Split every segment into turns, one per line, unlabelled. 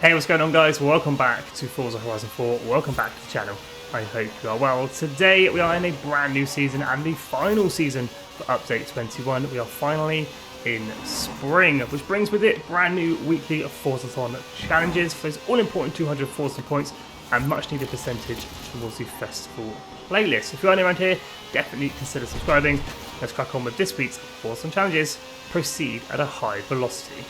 Hey, what's going on, guys? Welcome back to Forza Horizon 4. Welcome back to the channel. I hope you are well. Today we are in a brand new season and the final season for Update 21. We are finally in spring, which brings with it brand new weekly Forzathon challenges for those all-important 200 Forza points and much needed percentage towards the festival playlist. If you are new around here, definitely consider subscribing. Let's crack on with this week's Forzathon challenges. Proceed at a high velocity.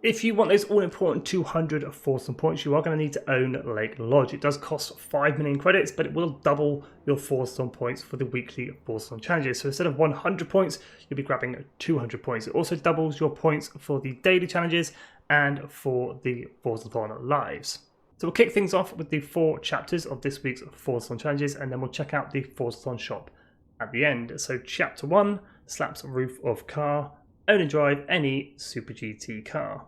If you want those all-important 200 Forzathon points, you are going to need to own Lake Lodge. It does cost 5 million credits, but it will double your Forzathon points for the weekly Forzathon challenges. So instead of 100 points, you'll be grabbing 200 points. It also doubles your points for the daily challenges and for the Forzathon lives. So we'll kick things off with the 4 chapters of this week's Forzathon challenges, and then we'll check out the Forzathon shop at the end. So chapter 1, slaps roof of car, own and drive any Super GT car.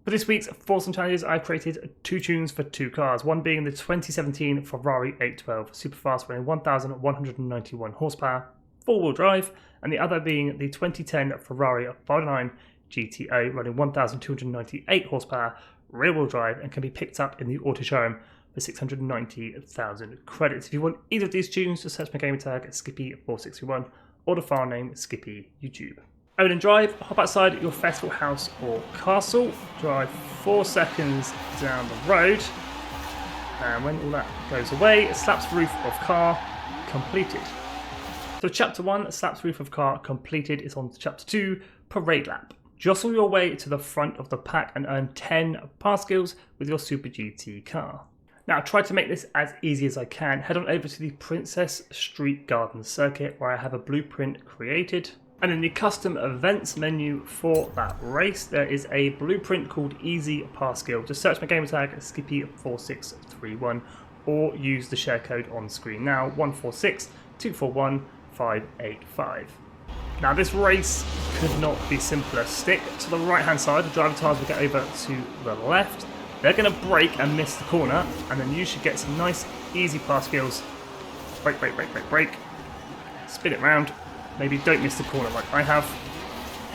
For this week's Forzathon challenges, I created 2 tunes for 2 cars, one being the 2017 Ferrari 812 Superfast running 1,191 horsepower, 4-wheel drive, and the other being the 2010 Ferrari 509 GTO running 1,298 horsepower, rear-wheel drive, and can be picked up in the auto showroom for 690,000 credits. If you want either of these tunes, just search my gamer tag at Skippy461 or the file name Skippy YouTube. Own and drive, hop outside your festival house or castle, drive 4 seconds down the road, and when all that goes away, slaps roof of car completed. So chapter 1, slaps roof of car completed, is on to chapter 2, parade lap. Jostle your way to the front of the pack and earn 10 pass skills with your Super GT car. Now, I tried to make this as easy as I can. Head on over to the Princess Street Garden circuit where I have a blueprint created. And in the custom events menu for that race, there is a blueprint called Easy Pass Skill. Just search my gamer tag Skippy4631 or use the share code on screen now, 146241585. Now this race could not be simpler. Stick to the right hand side, the driver tires will get over to the left. They're going to brake and miss the corner, and then you should get some nice easy pass skills. Brake, brake, brake, brake, brake. Spin it round. Maybe don't miss the corner like I have.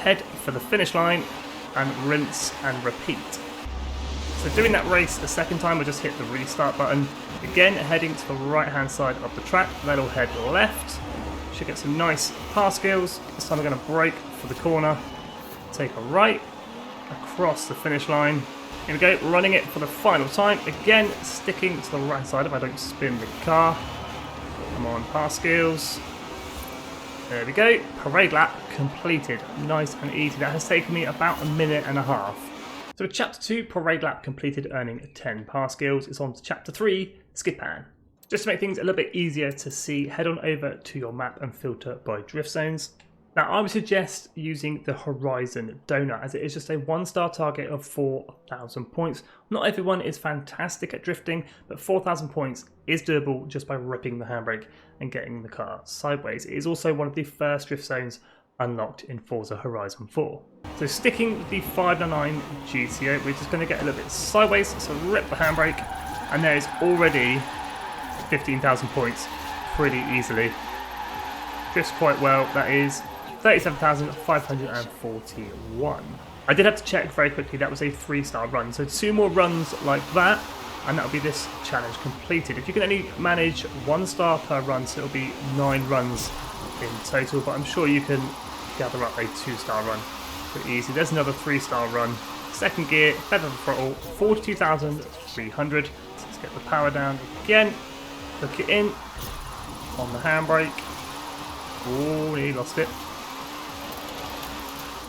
Head for the finish line and rinse and repeat. So doing that race a second time, we'll just hit the restart button. Again, heading to the right hand side of the track, then we'll head left. Should get some nice pass skills. This time we're going to brake for the corner, take a right, across the finish line. Here we go, running it for the final time. Again, sticking to the right side if I don't spin the car. Come on, pass skills. There we go, parade lap completed. Nice and easy. That has taken me about a minute and a half. So with chapter 2, parade lap completed, earning 10 pass skills. It's on to chapter 3, Skippy. Just to make things a little bit easier to see, head on over to your map and filter by drift zones. Now I would suggest using the Horizon Donut, as it is just a 1-star target of 4,000 points. Not everyone is fantastic at drifting, but 4,000 points is doable just by ripping the handbrake and getting the car sideways. It is also one of the first drift zones unlocked in Forza Horizon 4. So sticking with the 509 GTO, we're just going to get a little bit sideways, so rip the handbrake, and there is already 15,000 points pretty easily. Drifts quite well, that is 37,541. I did have to check very quickly, that was a 3-star run, so 2 more runs like that and that'll be this challenge completed. If you can only manage 1 star per run, so it'll be 9 runs in total, but I'm sure you can gather up a 2-star run pretty easy. There's another 3-star run. Second gear, feather the throttle, 42,300. Let's get the power down again, hook it in on the handbrake. Oh, he lost it.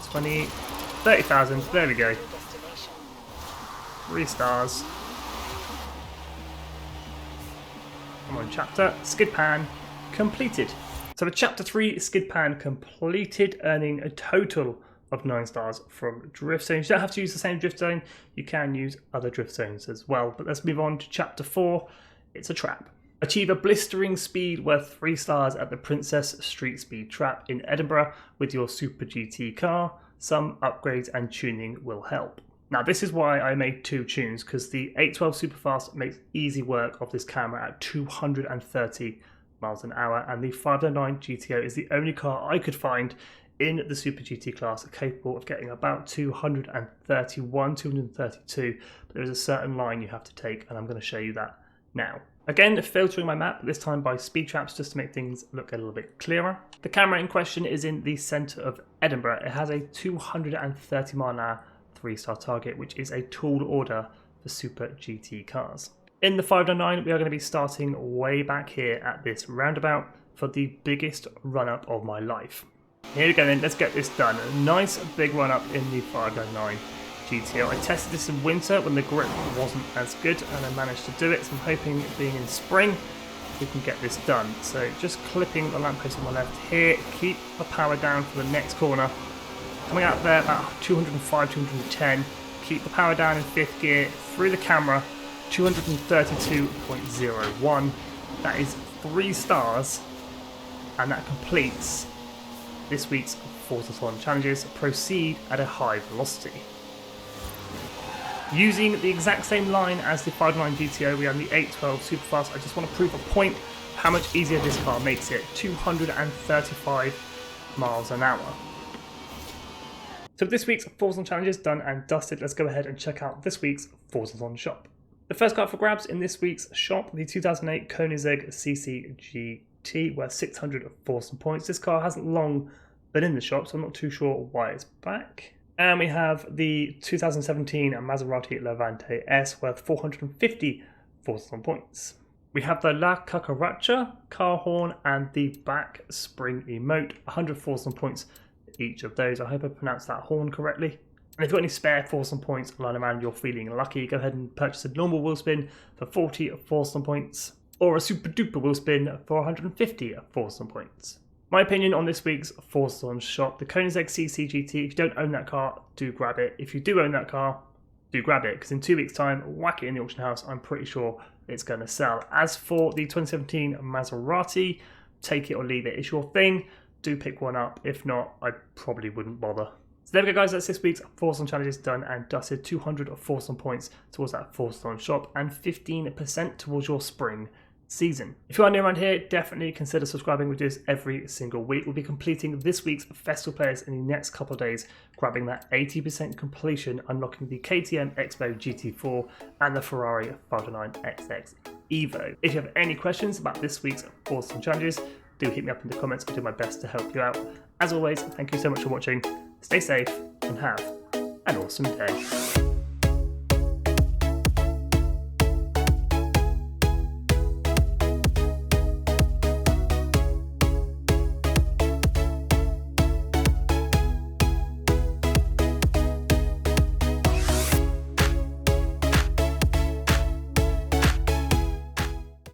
20, 30,000, there we go. 3 stars. Come on, chapter, skid pan, completed. So the chapter 3 skid pan completed, earning a total of 9 stars from drift zones. You don't have to use the same drift zone, you can use other drift zones as well. But let's move on to chapter 4, it's a trap. Achieve a blistering speed worth 3 stars at the Princess Street Speed Trap in Edinburgh with your Super GT car. Some upgrades and tuning will help. Now this is why I made 2 tunes, because the 812 Superfast makes easy work of this camera at 230 miles an hour, and the 509 GTO is the only car I could find in the Super GT class are capable of getting about 231, 232, but there is a certain line you have to take, and I'm going to show you that now. Again, filtering my map, this time by speed traps, just to make things look a little bit clearer. The camera in question is in the centre of Edinburgh. It has a 230 mile an hour 3-star target, which is a tall order for Super GT cars. In the 599, we are going to be starting way back here at this roundabout for the biggest run-up of my life. Here we go then, let's get this done. A nice big run-up in the 599 GTO. I tested this in winter when the grip wasn't as good, and I managed to do it, so I'm hoping being in spring we can get this done. So just clipping the lamppost on my left here, keep the power down for the next corner. Coming out there about 205, 210, keep the power down in 5th gear, through the camera, 232.01. That is 3 stars, and that completes this week's Forzathon challenges. Proceed at a high velocity. Using the exact same line as the 599 GTO, we have the 812 Superfast. I just want to prove a point how much easier this car makes it. 235 miles an hour. So this week's Forzathon challenges done and dusted. Let's go ahead and check out this week's Forzathon shop. The first car for grabs in this week's shop, the 2008 Koenigsegg CC GT, worth 600 Forzathon points. This car hasn't long been in the shop, so I'm not too sure why it's back. And we have the 2017 Maserati Levante S, worth 450 Forzathon points. We have the La Cucaracha car horn and the back spring emote, 100 Forzathon points for each of those. I hope I pronounced that horn correctly. And if you've got any spare Forzathon points lying around, you're feeling lucky, go ahead and purchase a normal wheel spin for 40 Forzathon points, or a super duper wheel spin for 150 Forzathon points. My opinion on this week's Forzathon shop, the Koenigsegg CC GT, if you don't own that car, do grab it. If you do own that car, do grab it, because in 2 weeks' time, whack it in the auction house, I'm pretty sure it's going to sell. As for the 2017 Maserati, take it or leave it. It's your thing, do pick one up. If not, I probably wouldn't bother. So there we go guys, that's this week's Forzathon challenges done and dusted. 200 Forzathon points towards that Forzathon shop and 15% towards your spring season. If you are new around here, definitely consider subscribing. We do this every single week. We'll be completing this week's festival players in the next couple of days, grabbing that 80% completion, unlocking the KTM Expo GT4 and the Ferrari 509XX Evo. If you have any questions about this week's Forzathon challenges, do hit me up in the comments. I'll do my best to help you out. As always, thank you so much for watching. Stay safe and have an awesome day.